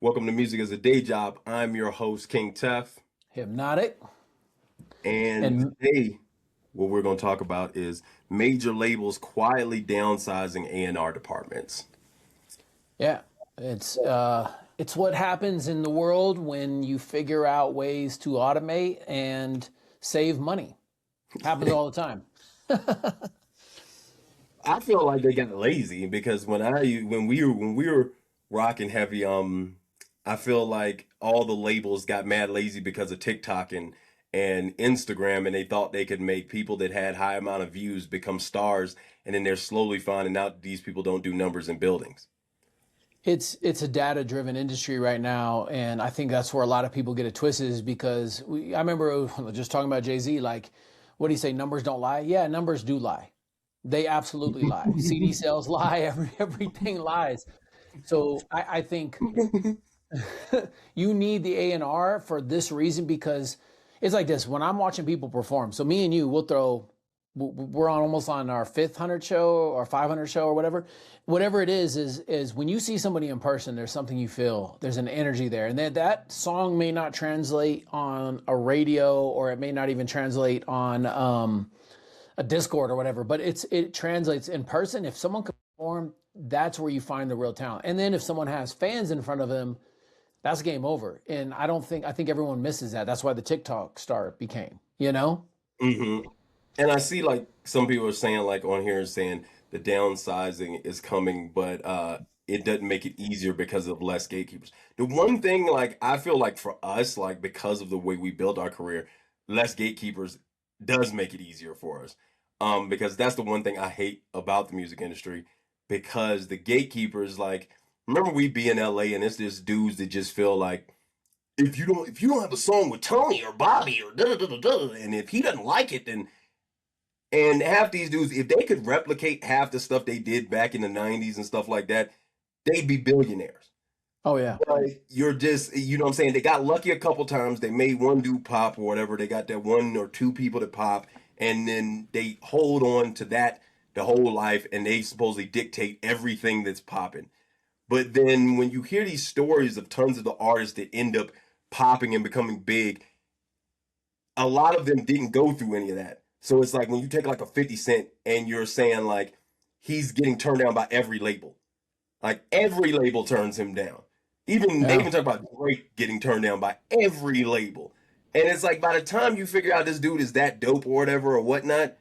Welcome to Music as a Day Job. I'm your host, King Tef. Hypnotic. And And today, what we're going to talk about is major labels quietly downsizing A&R departments. yeah, it's what happens in the world when you figure out ways to automate and save money. Happens all the time. I feel like they got lazy because when we were rocking heavy, I feel like all the labels got mad lazy because of TikTok and Instagram, and they thought they could make people that had high amount of views become stars, and then they're slowly finding out these people don't do numbers in buildings. It's a data driven industry right now, and I think that's where a lot of people get it twisted. Is because I remember just talking about Jay-Z. Like, what do you say? Numbers don't lie. Yeah, numbers do lie. They absolutely lie. CD sales lie. Everything lies. So I think you need the A&R for this reason, because it's like this. When I'm watching people perform, so me and you, we're on almost on our 500 show or 500 show or whatever it is when you see somebody in person, there's something you feel, there's an energy there. And that song may not translate on a radio, or it may not even translate on a Discord or whatever, but it translates in person. If someone can perform, that's where you find the real talent. And then if someone has fans in front of them, that's game over. And I think everyone misses that. That's why the TikTok star became, you know? hmm And I see like some people are saying like on here saying the downsizing is coming, but it doesn't make it easier because of less gatekeepers. The one thing like I feel like for us, like because of the way we built our career, less gatekeepers does make it easier for us. Because that's the one thing I hate about the music industry, because the gatekeepers, like, remember we be in LA and it's this dudes that just feel like if you don't have a song with Tony or Bobby or da da da da, and if he doesn't like it, then and half these dudes, if they could replicate half the stuff they did back in the 90s and stuff like that, they'd be billionaires. Oh yeah. But you're just, you know what I'm saying? They got lucky a couple times. They made one dude pop or whatever. They got that one or two people that pop, and then they hold on to that the whole life, and they supposedly dictate everything that's popping. But then when you hear these stories of tons of the artists that end up popping and becoming big, a lot of them didn't go through any of that. So it's like when you take like a 50 Cent and you're saying like he's getting turned down by every label. Like every label turns him down. Even they Yeah. even talk about Drake getting turned down by every label. And it's like by the time you figure out this dude is that dope or whatever or whatnot,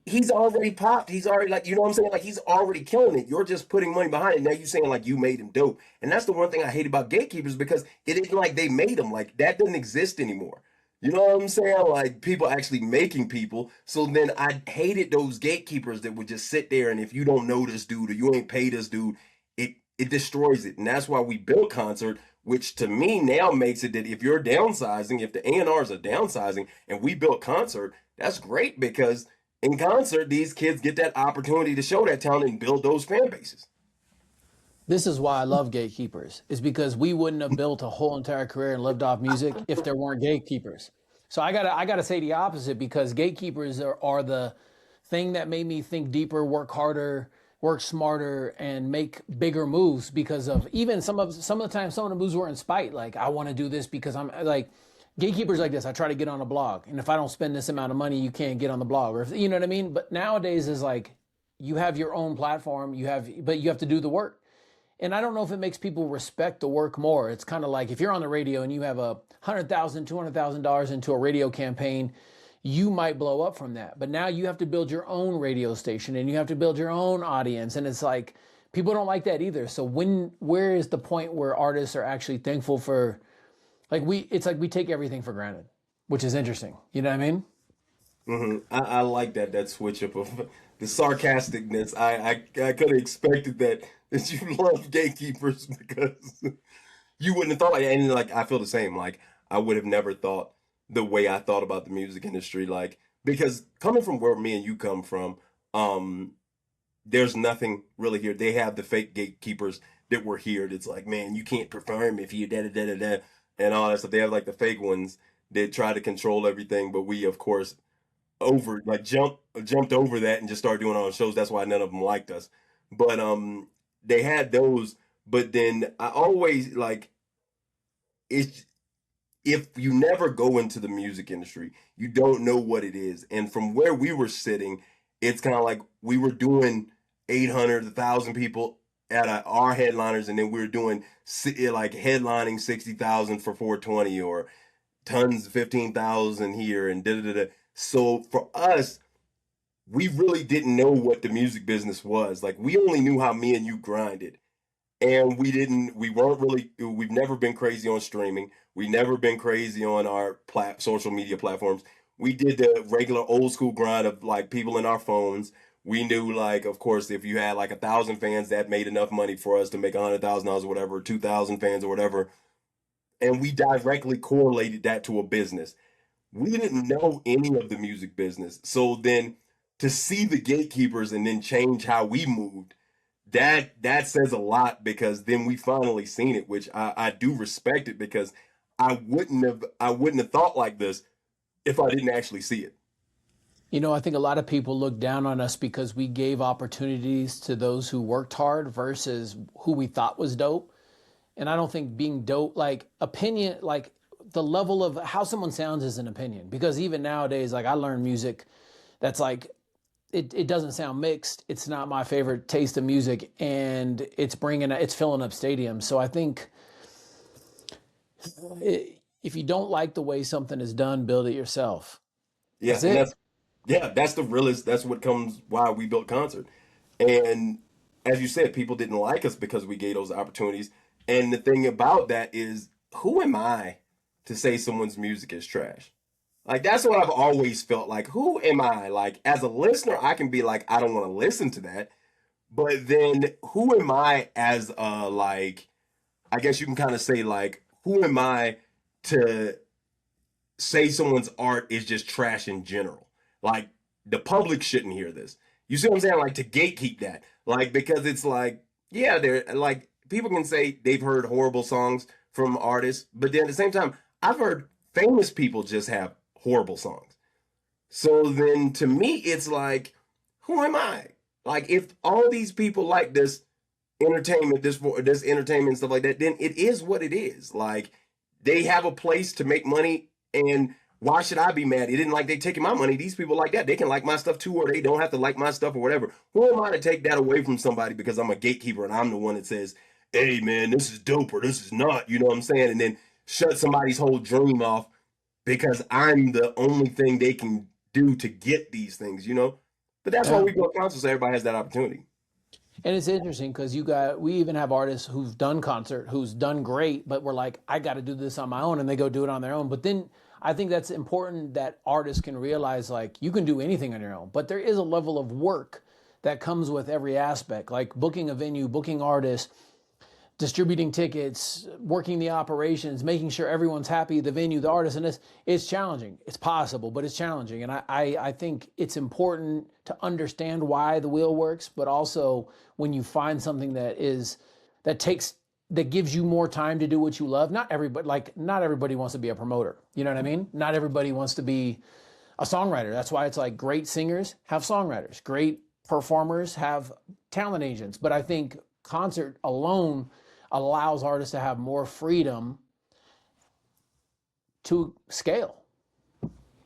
he's already popped. He's already like, you know what I'm saying? Like he's already killing it. You're just putting money behind it. Now you saying like you made him dope. And that's the one thing I hate about gatekeepers, because it isn't like they made him. Like that doesn't exist anymore. You know what I'm saying? Like people actually making people. So then I hated those gatekeepers that would just sit there, and if you don't know this dude or you ain't paid this dude, it destroys it. And that's why we built Concert, which to me now makes it that if you're downsizing, if the A&Rs are downsizing and we built Concert, that's great, because in Concert, these kids get that opportunity to show that talent and build those fan bases. This is why I love gatekeepers, is because we wouldn't have built a whole entire career and lived off music if there weren't gatekeepers. So I gotta say the opposite, because gatekeepers are the thing that made me think deeper, work harder, work smarter, and make bigger moves. Because of even some of the time, some of the moves were in spite. Like, I want to do this because I'm like, gatekeepers like this. I try to get on a blog, and if I don't spend this amount of money, you can't get on the blog, or if, you know what I mean. But nowadays is like, you have your own platform, but you have to do the work. And I don't know if it makes people respect the work more. It's kind of like if you're on the radio and you have $100,000, $200,000 into a radio campaign, you might blow up from that. But now you have to build your own radio station and you have to build your own audience. And it's like, people don't like that either. So where is the point where artists are actually thankful for, it's like we take everything for granted, which is interesting. You know what I mean? I like that switch up of the sarcasticness. I could have expected that you love gatekeepers because you wouldn't have thought like, and like I feel the same. Like I would have never thought the way I thought about the music industry. Like because coming from where me and you come from, um, there's nothing really here. They have the fake gatekeepers that were here. That's like, man, you can't perform if you da da da da da and all that stuff. They have like the fake ones that try to control everything, but we of course over like jumped over that and just started doing our own shows. That's why none of them liked us. But they had those. But then I always like it's if you never go into the music industry, you don't know what it is. And from where we were sitting, it's kind of like we were doing 800, 1,000 people at our headliners, and then we were doing like headlining 60,000 for 420 or tons 15,000 here and da da da. So for us, we really didn't know what the music business was. Like we only knew how me and you grinded, and we weren't really, we've never been crazy on streaming. We never been crazy on our social media platforms. We did the regular old school grind of like people in our phones. We knew, like, of course, if you had like 1,000 fans, that made enough money for us to make $100,000 or whatever, 2,000 fans or whatever, and we directly correlated that to a business. We didn't know any of the music business, so then to see the gatekeepers and then change how we moved, that says a lot, because then we finally seen it, which I do respect it, because I wouldn't have thought like this if I didn't actually see it. You know, I think a lot of people look down on us because we gave opportunities to those who worked hard versus who we thought was dope. And I don't think being dope, like opinion, like the level of how someone sounds is an opinion. Because even nowadays, like I learn music that's like, it doesn't sound mixed. It's not my favorite taste of music, and it's filling up stadiums. So I think if you don't like the way something is done, build it yourself. Yeah, That's and it. that's the realest. That's what comes why we built Concert. And as you said, people didn't like us because we gave those opportunities. And the thing about that is, who am I to say someone's music is trash? Like that's what I've always felt like. Who am I? Like as a listener, I can be like, I don't want to listen to that. But then who am I as a like, I guess you can kind of say like, who am I to say someone's art is just trash in general? Like the public shouldn't hear this. You see what I'm saying? Like to gatekeep that. Like because it's like, yeah, they're like people can say they've heard horrible songs from artists, but then at the same time, I've heard famous people just have horrible songs. So then to me, it's like, who am I? Like if all these people like this entertainment, this entertainment and stuff like that, then it is what it is. Like they have a place to make money, and why should I be mad? It didn't like they taking my money. These people like that. They can like my stuff too, or they don't have to like my stuff or whatever. Who am I to take that away from somebody because I'm a gatekeeper and I'm the one that says, hey man, this is dope or this is not, you know what I'm saying? And then shut somebody's whole dream off because I'm the only thing they can do to get these things, you know? But that's why Yeah. we go to concerts, so everybody has that opportunity. And it's interesting because we even have artists who've done concert, who's done great, but we're like, I got to do this on my own, and they go do it on their own. But then I think that's important that artists can realize like you can do anything on your own, but there is a level of work that comes with every aspect, like booking a venue, booking artists, distributing tickets, working the operations, making sure everyone's happy, the venue, the artist, and it's challenging. It's possible, but it's challenging. And I think it's important to understand why the wheel works, but also when you find something that takes that gives you more time to do what you love. Not everybody wants to be a promoter. You know what I mean? Not everybody wants to be a songwriter. That's why it's like great singers have songwriters, great performers have talent agents. But I think concert alone allows artists to have more freedom to scale.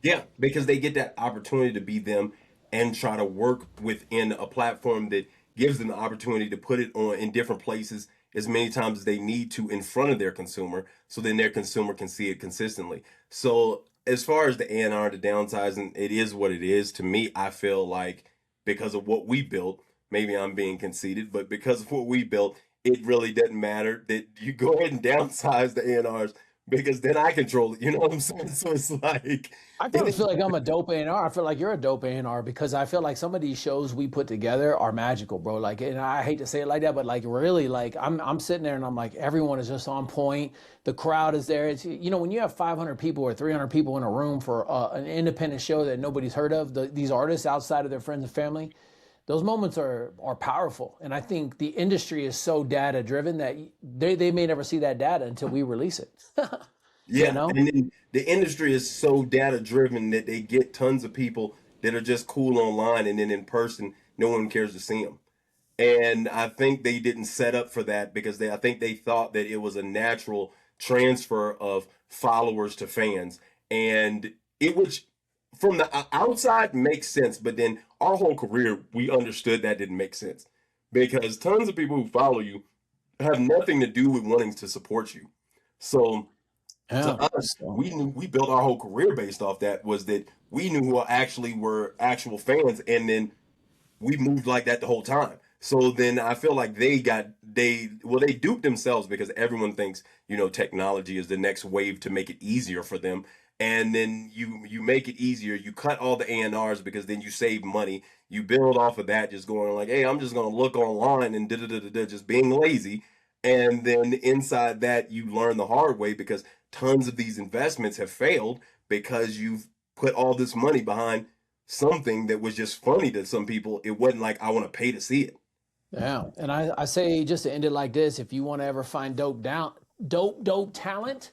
Yeah, because they get that opportunity to be them and try to work within a platform that gives them the opportunity to put it on in different places as many times as they need to in front of their consumer, so then their consumer can see it consistently. So as far as the A&R, the downsizing, it is what it is. To me, I feel like because of what we built, maybe I'm being conceited, but because of what we built, it really doesn't matter that you go ahead and downsize the A&Rs, because then I control it. You know what I'm saying? So it's like, I kind and of feel it, like I'm a dope A&R. I feel like you're a dope A&R because I feel like some of these shows we put together are magical, bro. Like, and I hate to say it like that, but like really, like I'm sitting there and I'm like, everyone is just on point. The crowd is there. It's when you have 500 people or 300 people in a room for an independent show that nobody's heard of, these artists outside of their friends and family, those moments are powerful. And I think the industry is so data driven that they may never see that data until we release it. you yeah, know? and then the industry is so data driven that they get tons of people that are just cool online, and then in person, no one cares to see them. And I think they didn't set up for that because I think they thought that it was a natural transfer of followers to fans, and it was from the outside makes sense, but then our whole career we understood that didn't make sense because tons of people who follow you have nothing to do with wanting to support you. So to Yeah. us, So, we knew we built our whole career based off that was that we knew who actually were actual fans, and then we moved like that the whole time. So then I feel like they duped themselves because everyone thinks, technology is the next wave to make it easier for them. And then you make it easier. You cut all the A&Rs because then you save money. You build off of that, just going like, hey, I'm just gonna look online and just being lazy. And then inside that, you learn the hard way because tons of these investments have failed because you've put all this money behind something that was just funny to some people. It wasn't like I want to pay to see it. yeah. And I say just to end it like this, if you want to ever find dope talent,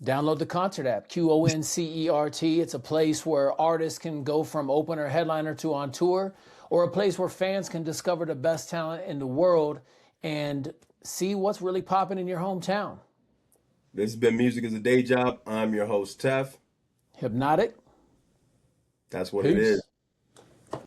download the concert app, Quoncert. It's a place where artists can go from opener, headliner to on tour, or a place where fans can discover the best talent in the world and see what's really popping in your hometown. This has been Music is a Day Job. I'm your host, Tef. Hypnotic. That's what it is. Peace.